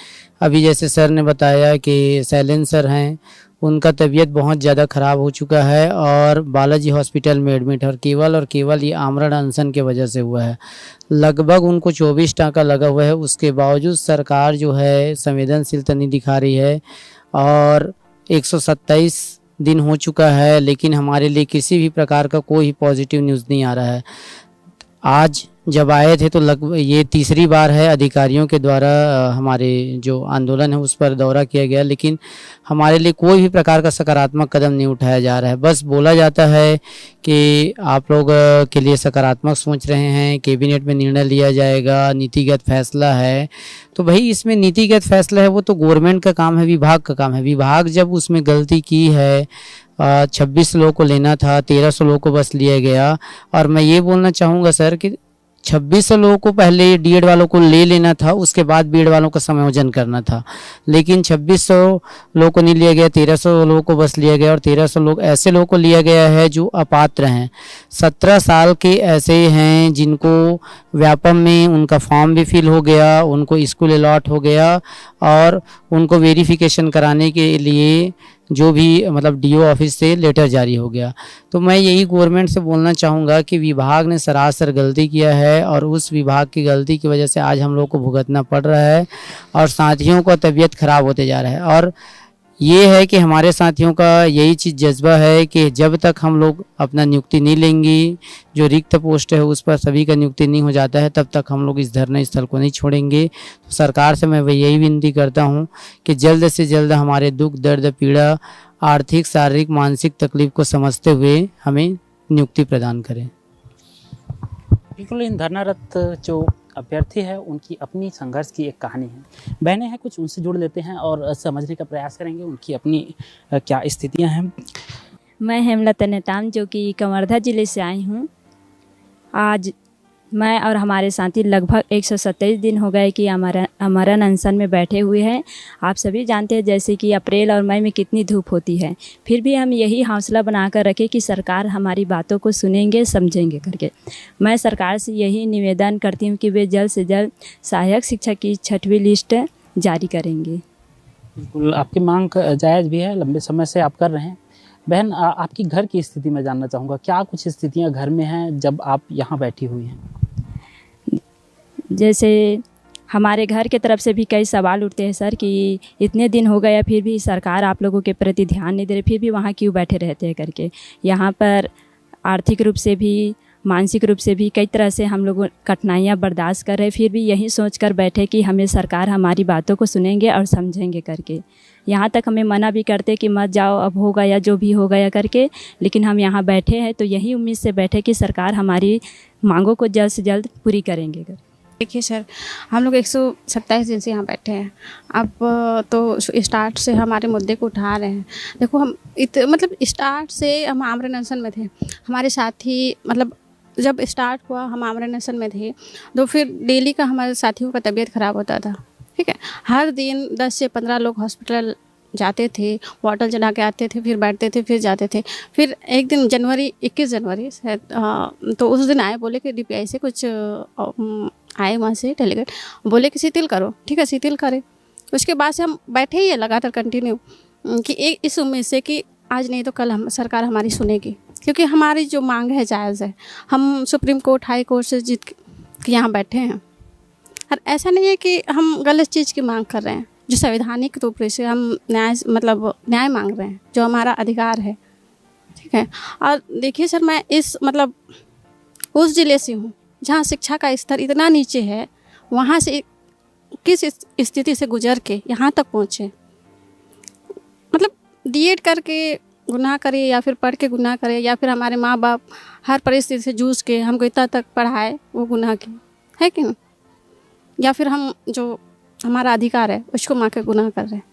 अभी जैसे सर ने बताया कि शैलेंद्र सर हैं, उनका तबीयत बहुत ज़्यादा ख़राब हो चुका है और बालाजी हॉस्पिटल में एडमिट है, और केवल ये आमरण अनशन के वजह से हुआ है। लगभग उनको 24 टाँका लगा हुआ है, उसके बावजूद सरकार जो है संवेदनशीलता नहीं दिखा रही है। और 127 दिन हो चुका है, लेकिन हमारे लिए किसी भी प्रकार का कोई पॉजिटिव न्यूज़ नहीं आ रहा है। आज जब आए थे तो लगभग ये तीसरी बार है अधिकारियों के द्वारा हमारे जो आंदोलन है उस पर दौरा किया गया, लेकिन हमारे लिए कोई भी प्रकार का सकारात्मक कदम नहीं उठाया जा रहा है। बस बोला जाता है कि आप लोग के लिए सकारात्मक सोच रहे हैं, कैबिनेट में निर्णय लिया जाएगा, नीतिगत फैसला है। तो भाई इसमें नीतिगत फैसला है वो तो गवर्नमेंट का काम है, विभाग का काम है। विभाग जब उसमें गलती की है, 26 लोगों को लेना था, 1300 लोगों को बस लिया गया। और मैं ये बोलना चाहूँगा सर कि 2600 लोगों को पहले डीएड वालों को ले लेना था, उसके बाद बीएड वालों का समायोजन करना था, लेकिन 2600 लोगों को नहीं लिया गया, 1300 लोगों को बस लिया गया। और 1300 लोग ऐसे लोगों को लिया गया है जो अपात्र हैं। 17 साल के ऐसे हैं जिनको व्यापम में उनका फॉर्म भी फिल हो गया, उनको स्कूल अलॉट हो गया और उनको वेरिफिकेशन कराने के लिए जो भी मतलब डीओ ऑफिस से लेटर जारी हो गया। तो मैं यही गवर्नमेंट से बोलना चाहूँगा कि विभाग ने सरासर गलती किया है और उस विभाग की गलती की वजह से आज हम लोग को भुगतना पड़ रहा है और साथियों का तबीयत ख़राब होते जा रहा है। और ये है कि हमारे साथियों का यही चीज़ जज्बा है कि जब तक हम लोग अपना नियुक्ति नहीं लेंगे, जो रिक्त पोस्ट है उस पर सभी का नियुक्ति नहीं हो जाता है, तब तक हम लोग इस धरना स्थल को नहीं छोड़ेंगे। तो सरकार से मैं यही विनती करता हूं कि जल्द से जल्द हमारे दुख, दर्द, पीड़ा, आर्थिक, शारीरिक, मानसिक तकलीफ को समझते हुए हमें नियुक्ति प्रदान करें। बिल्कुल, इन धरनारत जो अभ्यर्थी है उनकी अपनी संघर्ष की एक कहानी है। बहनें हैं कुछ, उनसे जुड़ लेते हैं और समझने का प्रयास करेंगे उनकी अपनी क्या स्थितियां हैं। मैं हेमलता नेताम जो कि कवर्धा ज़िले से आई हूँ। आज मैं और हमारे साथी लगभग 127 दिन हो गए कि आमरण अनशन में बैठे हुए हैं। आप सभी जानते हैं जैसे कि अप्रैल और मई में कितनी धूप होती है, फिर भी हम यही हौसला बनाकर रखें कि सरकार हमारी बातों को सुनेंगे, समझेंगे करके। मैं सरकार से यही निवेदन करती हूँ कि वे जल्द से जल्द सहायक शिक्षक की 6वीं लिस्ट जारी करेंगे। बिल्कुल, आपकी मांग जायज़ भी है, लंबे समय से आप कर रहे हैं। बहन, आपकी घर की स्थिति मैं जानना चाहूँगा, क्या कुछ स्थितियाँ घर में हैं जब आप यहाँ बैठी हुई हैं? जैसे हमारे घर के तरफ से भी कई सवाल उठते हैं सर कि इतने दिन हो गए फिर भी सरकार आप लोगों के प्रति ध्यान नहीं दे रही, फिर भी वहाँ क्यों बैठे रहते हैं करके। यहाँ पर आर्थिक रूप से भी मानसिक रूप से भी कई तरह से हम लोग कठिनाइयाँ बर्दाश्त कर रहे, फिर भी यही सोच कर बैठे कि हमें सरकार हमारी बातों को सुनेंगे और समझेंगे करके। यहाँ तक हमें मना भी करते कि मत जाओ, अब हो गया जो भी हो गया करके, लेकिन हम यहाँ बैठे हैं तो यही उम्मीद से बैठे कि सरकार हमारी मांगों को जल्द से जल्द पूरी करेंगे। देखिए सर, हम लोग 127 दिन से यहाँ बैठे हैं। अब तो स्टार्ट से हमारे मुद्दे को उठा रहे हैं। देखो हम मतलब स्टार्ट से हम आमरण अनशन में थे। हमारे साथी मतलब जब स्टार्ट हुआ हम आमरण अनशन में थे तो फिर डेली का हमारे साथियों का तबीयत ख़राब होता था। ठीक है, हर दिन 10 से 15 लोग हॉस्पिटल जाते थे, बॉटल चढ़ा के आते थे, फिर बैठते थे, फिर जाते थे। फिर एक दिन 21 जनवरी शायद तो उस दिन आए, बोले कि DPI से कुछ आए वहाँ से डेलीगेट, बोले कि शिथिल करो। ठीक है, शिथिल करे। उसके बाद से हम बैठे ही है लगातार कंटिन्यू कि एक इस उम्मीद से कि आज नहीं तो कल हम सरकार हमारी सुनेगी, क्योंकि हमारी जो मांग है जायज़ है। हम सुप्रीम कोर्ट, हाई कोर्ट से जीत के यहाँ बैठे हैं और ऐसा नहीं है कि हम गलत चीज़ की मांग कर रहे हैं। जो संवैधानिक रूप से हम न्याय मांग रहे हैं, जो हमारा अधिकार है। ठीक है, और देखिए सर, मैं इस मतलब उस ज़िले से हूँ जहाँ शिक्षा का स्तर इतना नीचे है, वहाँ से किस स्थिति से गुजर के यहाँ तक पहुँचे। मतलब DED करके गुनाह करे या फिर पढ़ के गुनाह करे, या फिर हमारे माँ बाप हर परिस्थिति से जूझ के हमको इतना तक पढ़ाए, वो गुनाह की है कि नहीं? या फिर हम जो हमारा अधिकार है उसको माँ के गुनाह कर रहे हैं।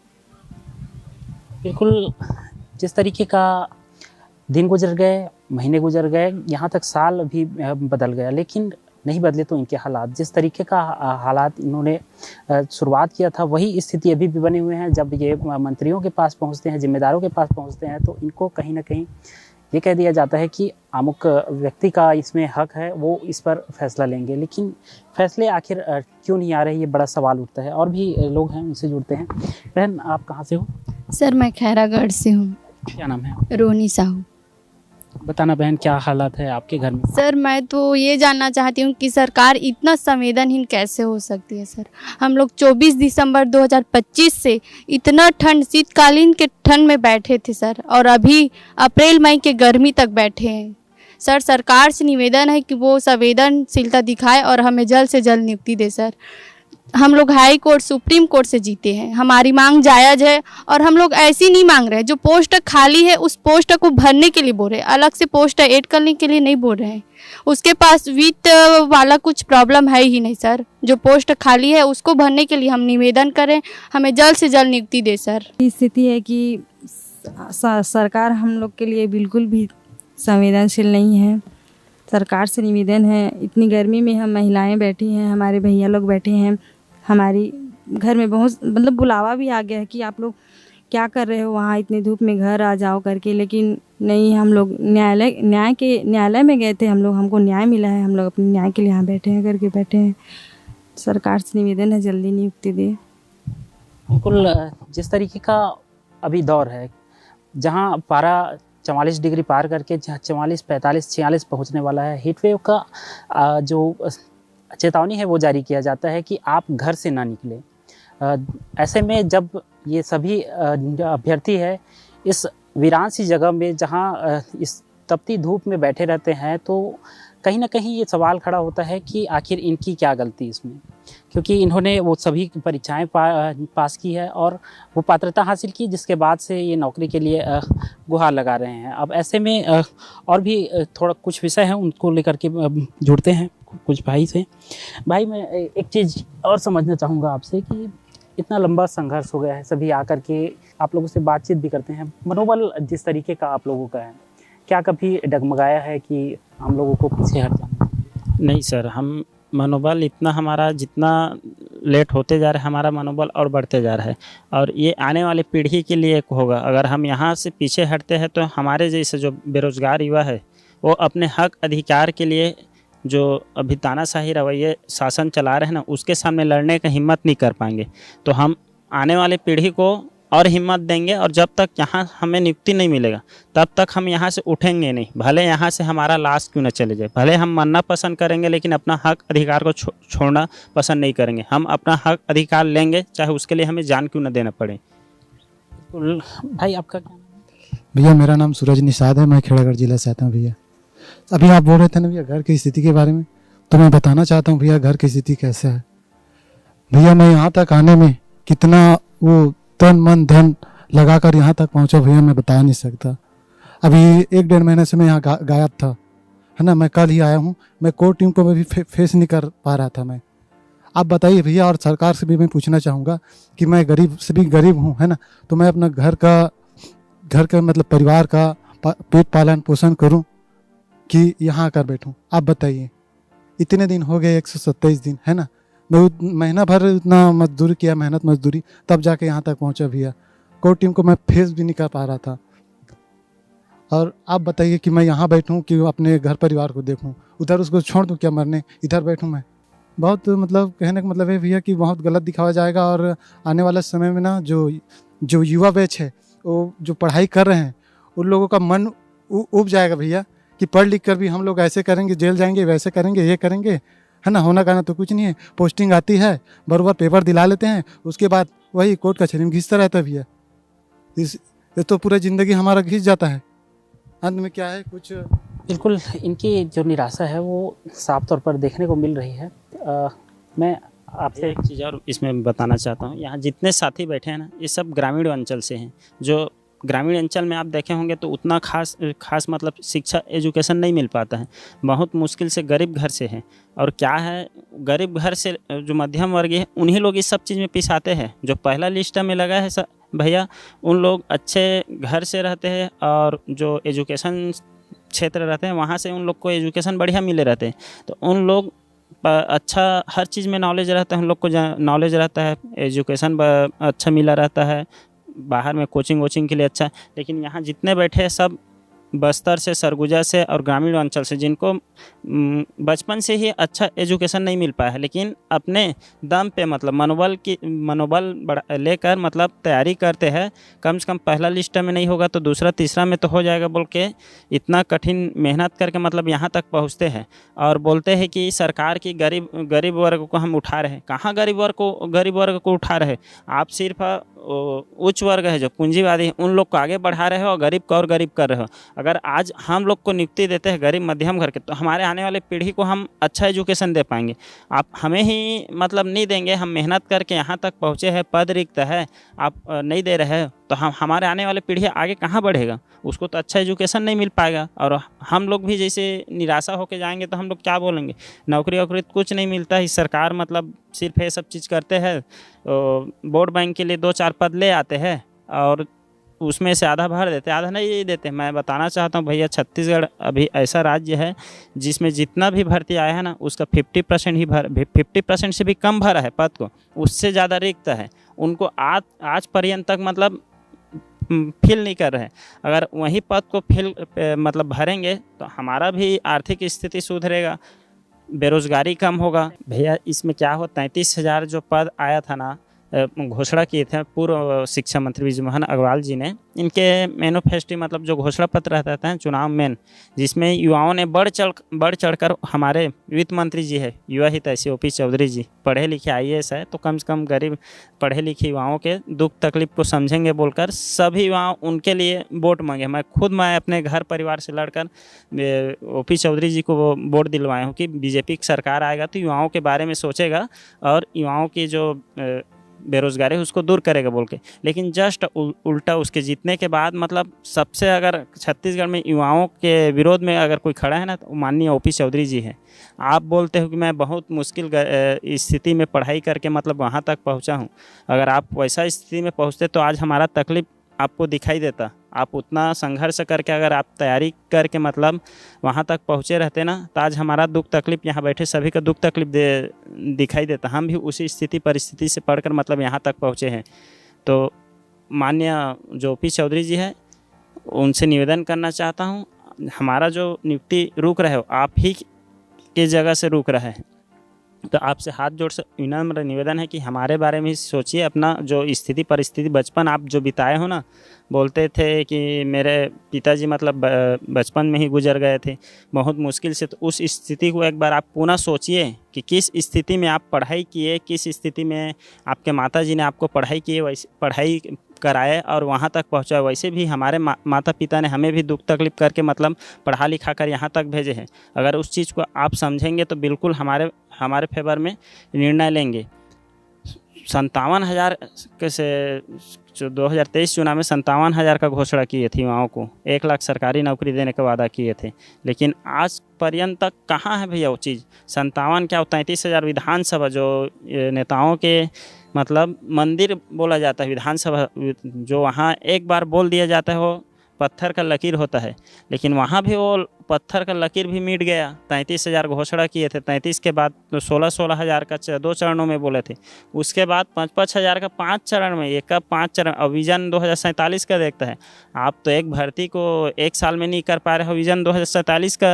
बिल्कुल, जिस तरीके का दिन गुजर गए, महीने गुजर गए, यहाँ तक साल भी बदल गया, लेकिन नहीं बदले तो इनके हालात। जिस तरीके का हालात इन्होंने शुरुआत किया था, वही स्थिति अभी भी बने हुए हैं। जब ये मंत्रियों के पास पहुँचते हैं, जिम्मेदारों के पास पहुँचते हैं, तो इनको कहीं ना कहीं ये कह दिया जाता है कि अमुक व्यक्ति का इसमें हक है, वो इस पर फैसला लेंगे। लेकिन फैसले आखिर क्यों नहीं आ रहे, ये बड़ा सवाल उठता है। और भी लोग हैं, उनसे जुड़ते हैं। बहन, आप कहाँ से हो? सर, मैं खैरागढ़ से हूँ। क्या नाम है? रोनी साहू। बताना बहन, क्या हालात है आपके घर में? सर, मैं तो ये जानना चाहती हूँ कि सरकार इतना संवेदनहीन कैसे हो सकती है। सर, हम लोग 24 दिसंबर 2025 से इतना ठंड, शीतकालीन के ठंड में बैठे थे सर, और अभी अप्रैल मई के गर्मी तक बैठे हैं। सर, सरकार से निवेदन है कि वो संवेदनशीलता दिखाए और हमें जल्द से जल्द नियुक्ति दे। सर, हम लोग हाई कोर्ट, सुप्रीम कोर्ट से जीते हैं, हमारी मांग जायज़ है, और हम लोग ऐसी नहीं मांग रहे। जो पोस्ट खाली है उस पोस्ट को भरने के लिए बोल रहे हैं, अलग से पोस्ट ऐड करने के लिए नहीं बोल रहे हैं। उसके पास वित्त वाला कुछ प्रॉब्लम है ही नहीं सर। जो पोस्ट खाली है उसको भरने के लिए हम निवेदन करें, हमें जल्द से जल्द नियुक्ति दे सर। स्थिति है कि सरकार हम लोग के लिए बिल्कुल भी संवेदनशील नहीं है। सरकार से निवेदन है, इतनी गर्मी में हम महिलाएं बैठी हैं, हमारे भैया लोग बैठे हैं, हमारी घर में बहुत मतलब बुलावा भी आ गया है कि आप लोग क्या कर रहे हो वहाँ इतनी धूप में, घर आ जाओ करके। लेकिन नहीं, हम लोग न्यायालय में गए थे, हम लोग, हमको न्याय मिला है, हम लोग अपने न्याय के लिए यहाँ बैठे हैं, करके बैठे हैं। सरकार से निवेदन है जल्दी नियुक्ति दे। बिल्कुल, जिस तरीके का अभी दौर है, जहाँ पारा 44 डिग्री पार करके 44, 45, 46 पहुँचने वाला है, हीट वेव का जो चेतावनी है वो जारी किया जाता है कि आप घर से ना निकलें। ऐसे में जब ये सभी अभ्यर्थी है इस वीरान सी जगह में, जहाँ इस तपती धूप में बैठे रहते हैं, तो कहीं ना कहीं ये सवाल खड़ा होता है कि आखिर इनकी क्या गलती इसमें, क्योंकि इन्होंने वो सभी परीक्षाएं पास की है और वो पात्रता हासिल की, जिसके बाद से ये नौकरी के लिए गुहार लगा रहे हैं। अब ऐसे में और भी थोड़ा कुछ विषय हैं, उनको लेकर के जुड़ते हैं कुछ भाई से। भाई, मैं एक चीज़ और समझना चाहूँगा आपसे कि इतना लंबा संघर्ष हो गया है, सभी आकर के आप लोगों से बातचीत भी करते हैं, मनोबल जिस तरीके का आप लोगों का है, क्या कभी डगमगाया है कि हम लोगों को पीछे हट जाना? नहीं सर, हम मनोबल इतना हमारा जितना लेट होते जा रहा है, हमारा मनोबल और बढ़ते जा रहा है, और ये आने वाली पीढ़ी के लिए एक होगा। अगर हम यहाँ से पीछे हटते हैं तो हमारे जैसे जो बेरोज़गार युवा है वो अपने हक अधिकार के लिए जो अभी तानाशाही रवैये शासन चला रहे हैं ना, उसके सामने लड़ने का हिम्मत नहीं कर पाएंगे। तो हम आने वाली पीढ़ी को और हिम्मत देंगे, और जब तक यहाँ हमें नियुक्ति नहीं मिलेगा तब तक हम यहाँ से उठेंगे नहीं। भले यहाँ से हमारा लाश क्यों न चले जाए, भले हम मरना पसंद करेंगे, लेकिन अपना हक अधिकार को छोड़ना पसंद नहीं करेंगे। हम अपना हक अधिकार लेंगे, चाहे उसके लिए हमें जान क्यों न देना पड़े। भाई, आपका क्या नाम है? भैया, मेरा नाम सूरज निषाद है, मैं खेड़ागढ़ जिला से आता हूँ भैया। अभी आप बोल रहे थे ना भैया घर की स्थिति के बारे में, तो मैं बताना चाहता हूँ भैया घर की स्थिति कैसे है। भैया मैं यहाँ तक आने में कितना वो तन मन धन लगाकर यहाँ तक पहुँचा भैया मैं बता नहीं सकता। अभी 1-1.5 महीने से मैं यहाँ गायब था, है ना। मैं कल ही आया हूँ, मैं कोर टीम को भी फेस नहीं कर पा रहा था मैं। आप बताइए भैया, और सरकार से भी मैं पूछना चाहूँगा कि मैं गरीब से भी गरीब हूँ, है ना, तो मैं अपना घर का मतलब परिवार का पेट पालन पोषण करूँ कि यहाँ आकर बैठूँ। आप बताइए, इतने दिन हो गए 127 दिन, है ना। मैं महीना भर इतना मजदूरी किया, मेहनत मजदूरी, तब जाके यहाँ तक पहुँचा भैया। कोर टीम को मैं फेस भी नहीं कर पा रहा था। और आप बताइए कि मैं यहाँ बैठूँ कि अपने घर परिवार को देखूँ, उधर उसको छोड़ दूँ क्या मरने, इधर बैठूँ मैं। बहुत मतलब कहने का मतलब है भैया कि बहुत गलत दिखावा जाएगा। और आने वाले समय में ना जो युवा बैच है, वो जो पढ़ाई कर रहे हैं, उन लोगों का मन उब जाएगा भैया कि पढ़ लिख कर भी हम लोग ऐसे करेंगे, जेल जाएंगे, वैसे करेंगे, ये करेंगे, है ना। होना करना तो कुछ नहीं है, पोस्टिंग आती है, बराबर पेपर दिला लेते हैं, उसके बाद वही कोर्ट कचहरी में घिसता रहता है भैया। ये तो पूरा ज़िंदगी हमारा घिस जाता है। अंत में क्या है कुछ। बिल्कुल, इनकी जो निराशा है वो साफ तौर पर देखने को मिल रही है। मैं आपसे एक चीज़ और इसमें बताना चाहता हूँ, यहाँ जितने साथी बैठे हैं ना, ये सब ग्रामीण अंचल से हैं। जो ग्रामीण अंचल में आप देखे होंगे तो उतना खास मतलब शिक्षा एजुकेशन नहीं मिल पाता है, बहुत मुश्किल से गरीब घर से है। और क्या है, गरीब घर से जो मध्यम वर्गीय है उन्हीं लोग इस सब चीज़ में पिसाते हैं। जो पहला लिस्ट में लगा है भैया, उन लोग अच्छे घर से रहते हैं और जो एजुकेशन क्षेत्र रहते हैं वहाँ से उन लोग को एजुकेशन बढ़िया मिले रहते हैं। तो उन लोग अच्छा हर चीज़ में नॉलेज रहता है, उन लोग को नॉलेज रहता है, एजुकेशन अच्छा मिला रहता है, बाहर में कोचिंग वोचिंग के लिए अच्छा है। लेकिन यहाँ जितने बैठे हैं सब बस्तर से, सरगुजा से और ग्रामीण अंचल से, जिनको बचपन से ही अच्छा एजुकेशन नहीं मिल पाया है, लेकिन अपने दम पे मतलब मनोबल लेकर मतलब तैयारी करते हैं। कम से कम पहला लिस्ट में नहीं होगा तो दूसरा तीसरा में तो हो जाएगा बोल के इतना कठिन मेहनत करके मतलब यहाँ तक पहुँचते हैं। और बोलते हैं कि सरकार की गरीब वर्ग को हम उठा रहे हैं। कहाँ गरीब वर्ग को उठा रहे हैं? आप सिर्फ उच्च वर्ग है जो पूंजीवादी है उन लोग को आगे बढ़ा रहे हो और गरीब को और गरीब कर रहे हो। अगर आज हम लोग को नियुक्ति देते हैं गरीब मध्यम घर के, तो हमारे आने वाले पीढ़ी को हम अच्छा एजुकेशन दे पाएंगे। आप हमें ही मतलब नहीं देंगे, हम मेहनत करके यहाँ तक पहुँचे हैं, पद रिक्त है, आप नहीं दे रहे हैं, तो हमारे आने वाले पीढ़ी आगे कहाँ बढ़ेगा? उसको तो अच्छा एजुकेशन नहीं मिल पाएगा। और हम लोग भी जैसे निराशा होकर जाएंगे तो हम लोग क्या बोलेंगे? नौकरी वोकरी कुछ नहीं मिलता है, सरकार मतलब सिर्फ ये सब चीज़ करते हैं, वोट बैंक के लिए 2-4 पद ले आते हैं और उसमें से आधा भर देते, आधा नहीं देते। मैं बताना चाहता हूँ भैया, छत्तीसगढ़ अभी ऐसा राज्य है जिसमें जितना भी भर्ती आया है ना, उसका 50% से भी कम भरा है पद को, उससे ज़्यादा रिक्त है। उनको आज पर्यंत तक मतलब फिल नहीं कर रहे। अगर वही पद को मतलब भरेंगे तो हमारा भी आर्थिक स्थिति सुधरेगा, बेरोजगारी कम होगा। भैया इसमें क्या हो, 33,000 जो पद आया था ना, घोषणा किए थे पूर्व शिक्षा मंत्री बृजमोहन अग्रवाल जी ने। इनके मैनिफेस्टो मतलब जो घोषणा पत्र रहता है चुनाव मेन, जिसमें युवाओं ने बढ़ चढ़कर, हमारे वित्त मंत्री जी है युवा हित ऐसे OP चौधरी जी, पढ़े लिखे IAS है, तो कम से कम गरीब पढ़े लिखे युवाओं के दुख तकलीफ को समझेंगे बोलकर सभी युवा उनके लिए वोट मांगे। मैं अपने घर परिवार से लड़कर OP चौधरी जी को वो वोट दिलवाया हूँ कि BJP की सरकार आएगा तो युवाओं के बारे में सोचेगा और युवाओं की जो बेरोजगारी है उसको दूर करेगा बोल के। लेकिन जस्ट उल्टा उसके जीतने के बाद मतलब सबसे अगर छत्तीसगढ़ में युवाओं के विरोध में अगर कोई खड़ा है ना, तो माननीय OP चौधरी जी हैं। आप बोलते हो कि मैं बहुत मुश्किल स्थिति में पढ़ाई करके मतलब वहाँ तक पहुँचा हूँ। अगर आप वैसा स्थिति में पहुँचते तो आज हमारा तकलीफ आपको दिखाई देता। आप उतना संघर्ष करके अगर आप तैयारी करके मतलब वहाँ तक पहुँचे रहते ना, तो आज हमारा दुख तकलीफ यहाँ बैठे सभी का दुख तकलीफ दिखाई देता। हम भी उसी परिस्थिति से पढ़कर मतलब यहाँ तक पहुँचे हैं। तो माननीय जो OP चौधरी जी है उनसे निवेदन करना चाहता हूँ, हमारा जो नियुक्ति रुक रहे हो आप ही के जगह से रुक रहे हैं, तो आपसे हाथ जोड़ से विनम्र निवेदन है कि हमारे बारे में सोचिए। अपना जो स्थिति परिस्थिति बचपन आप जो बिताए हो ना, बोलते थे कि मेरे पिताजी मतलब बचपन में ही गुजर गए थे बहुत मुश्किल से, तो उस स्थिति को एक बार आप पुनः सोचिए कि किस स्थिति में आप पढ़ाई किए, किस स्थिति में आपके माताजी ने आपको पढ़ाई किए, वैसे पढ़ाई कराए और वहाँ तक पहुँचाए। वैसे भी हमारे माता पिता ने हमें भी दुख तकलीफ करके मतलब पढ़ा लिखा कर यहाँ तक भेजे हैं। अगर उस चीज़ को आप समझेंगे तो बिल्कुल हमारे फेवर में निर्णय लेंगे। 57,000 कैसे जो 2023 चुनाव में 57,000 का घोषणा किए थे युवाओं को, 1 लाख सरकारी नौकरी देने का वादा किए थे, लेकिन आज पर्यंत तक कहाँ है भैया वो चीज़। 57 क्या 33,000 विधानसभा जो नेताओं के मतलब मंदिर बोला जाता है विधानसभा, जो वहाँ एक बार बोल दिया जाता है वो पत्थर का लकीर होता है, लेकिन वहाँ भी वो पत्थर का लकीर भी मिट गया। 33,000 घोषणा किए थे, 33 के बाद तो 16,000 का 2 चरणों में बोले थे, उसके बाद 5,000 का 5 चरण में, एक का 5 चरण। अब विजन 2047 का देखता है। आप तो एक भर्ती को 1 साल में नहीं कर पा रहे हो, विजन 2047 का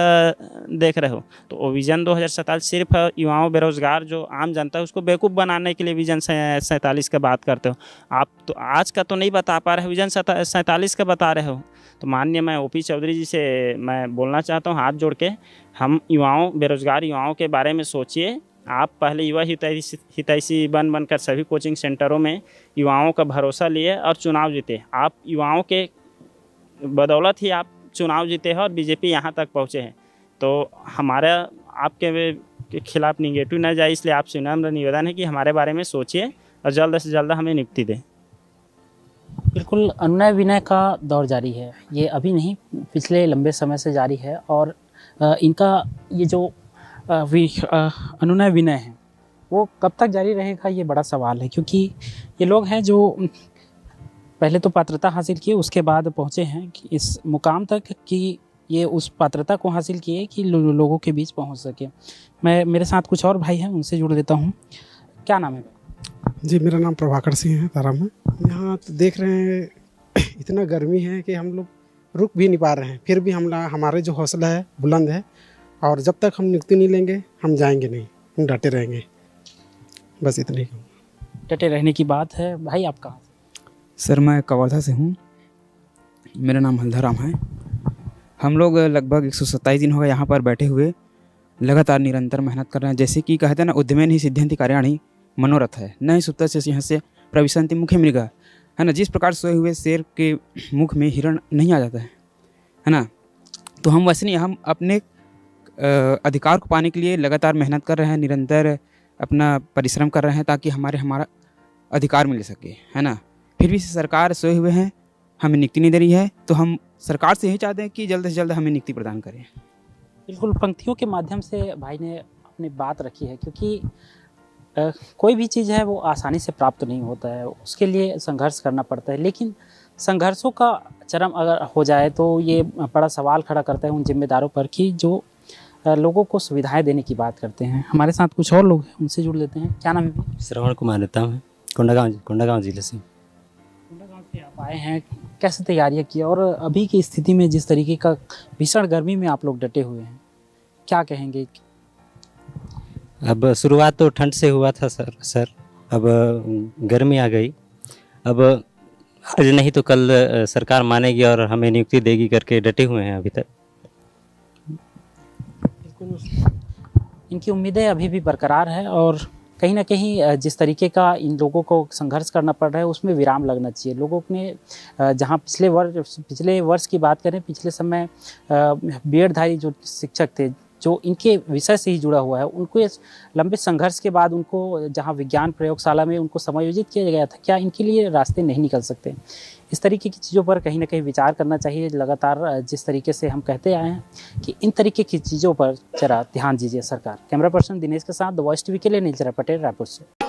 देख रहे हो। तो वो विजन 2047 सिर्फ युवाओं बेरोजगार जो आम जनता है उसको बेवकूफ़ बनाने के लिए विजन 47 का बात करते हो। आप तो आज का तो नहीं बता पा रहे हो, विजन 47 का बता रहे हो। तो माननीय मैं ओपी चौधरी जी से मैं बोलना चाहता हूँ हाथ जोड़ के, हम युवाओं बेरोजगार युवाओं के बारे में सोचिए। आप पहले युवा हितैषी बनकर सभी कोचिंग सेंटरों में युवाओं का भरोसा लिए और चुनाव जीते। आप युवाओं के बदौलत ही आप चुनाव जीते हैं और बीजेपी यहाँ तक पहुँचे हैं। तो हमारा आपके खिलाफ निगेटिव न जाए, इसलिए आपसे विनम्र निवेदन है कि हमारे बारे में सोचिए और जल्द से जल्द हमें नियुक्ति दें। बिल्कुल, अनुनय विनय का दौर जारी है। ये अभी नहीं, पिछले लंबे समय से जारी है। और इनका ये जो अनुनय विनय है वो कब तक जारी रहेगा, ये बड़ा सवाल है। क्योंकि ये लोग हैं जो पहले तो पात्रता हासिल किए, उसके बाद पहुँचे हैं कि इस मुकाम तक कि ये उस पात्रता को हासिल किए कि लोगों के बीच पहुँच सके। मेरे साथ कुछ और भाई हैं, उनसे जुड़ देता हूँ। क्या नाम है? जी, मेरा नाम प्रभाकर सिंह है, तारा में। यहाँ तो देख रहे हैं इतना गर्मी है कि हम लोग रुक भी नहीं पा रहे हैं, फिर भी हमारे जो हौसला है बुलंद है, और जब तक हम नियुक्ति नहीं लेंगे हम जाएंगे नहीं, हम डटे रहेंगे। बस इतना ही। डटे रहने की बात है। भाई आप कहाँ? सर मैं कवर्धा से हूँ, मेरा नाम हल्दाराम है। हम लोग लगभग 127 दिन हो गए यहाँ पर बैठे हुए, लगातार निरंतर मेहनत कर रहे हैं। जैसे कि कहते हैं ना, उद्यमेन ही सिद्ध्यन्ति कार्याणि मनोरथ है, न ही सुप्त से यहाँ से प्रविशन्ति मुखे मृगा, है ना। जिस प्रकार सोए हुए शेर के मुख में हिरण नहीं आ जाता है ना, तो हम वैसे नहीं, हम अपने अधिकार को पाने के लिए लगातार मेहनत कर रहे हैं, निरंतर अपना परिश्रम कर रहे हैं ताकि हमारा अधिकार मिल सके, है ना। फिर भी सरकार सोए हुए हैं, हमें नियुक्ति नहीं दे रही है, तो हम सरकार से यही चाहते हैं कि जल्द से जल्द हमें नियुक्ति प्रदान करें। बिल्कुल, पंक्तियों के माध्यम से भाई ने अपनी बात रखी है। क्योंकि कोई भी चीज़ है वो आसानी से प्राप्त नहीं होता है, उसके लिए संघर्ष करना पड़ता है। लेकिन संघर्षों का चरम अगर हो जाए तो ये बड़ा सवाल खड़ा करता है उन जिम्मेदारों पर कि जो लोगों को सुविधाएं देने की बात करते हैं। हमारे साथ कुछ और लोग हैं, उनसे जुड़ लेते हैं। क्या नाम है? श्रवण कुमार रहता हूँ, कोंडागांव जिले से। कोंडागांव से आप आए हैं, कैसे तैयारियाँ की और अभी की स्थिति में जिस तरीके का भीषण गर्मी में आप लोग डटे हुए हैं, क्या कहेंगे? अब शुरुआत तो ठंड से हुआ था सर, अब गर्मी आ गई। अब आज नहीं तो कल सरकार मानेगी और हमें नियुक्ति देगी करके डटे हुए हैं अभी तक। बिल्कुल, इनकी उम्मीदें अभी भी बरकरार है और कहीं ना कहीं जिस तरीके का इन लोगों को संघर्ष करना पड़ रहा है उसमें विराम लगना चाहिए। लोगों ने जहां पिछले वर्ष की बात करें, पिछले समय बीएडधारी जो शिक्षक थे जो इनके विषय से ही जुड़ा हुआ है, उनको इस लंबे संघर्ष के बाद उनको जहां विज्ञान प्रयोगशाला में उनको समायोजित किया गया था, क्या इनके लिए रास्ते नहीं निकल सकते? इस तरीके की चीज़ों पर कहीं ना कहीं विचार करना चाहिए। लगातार जिस तरीके से हम कहते आए हैं कि इन तरीके की चीज़ों पर जरा ध्यान दीजिए सरकार। कैमरा पर्सन दिनेश के साथ द वॉइस टीवी के लिए नीलचरा पटेल, रायपुर से।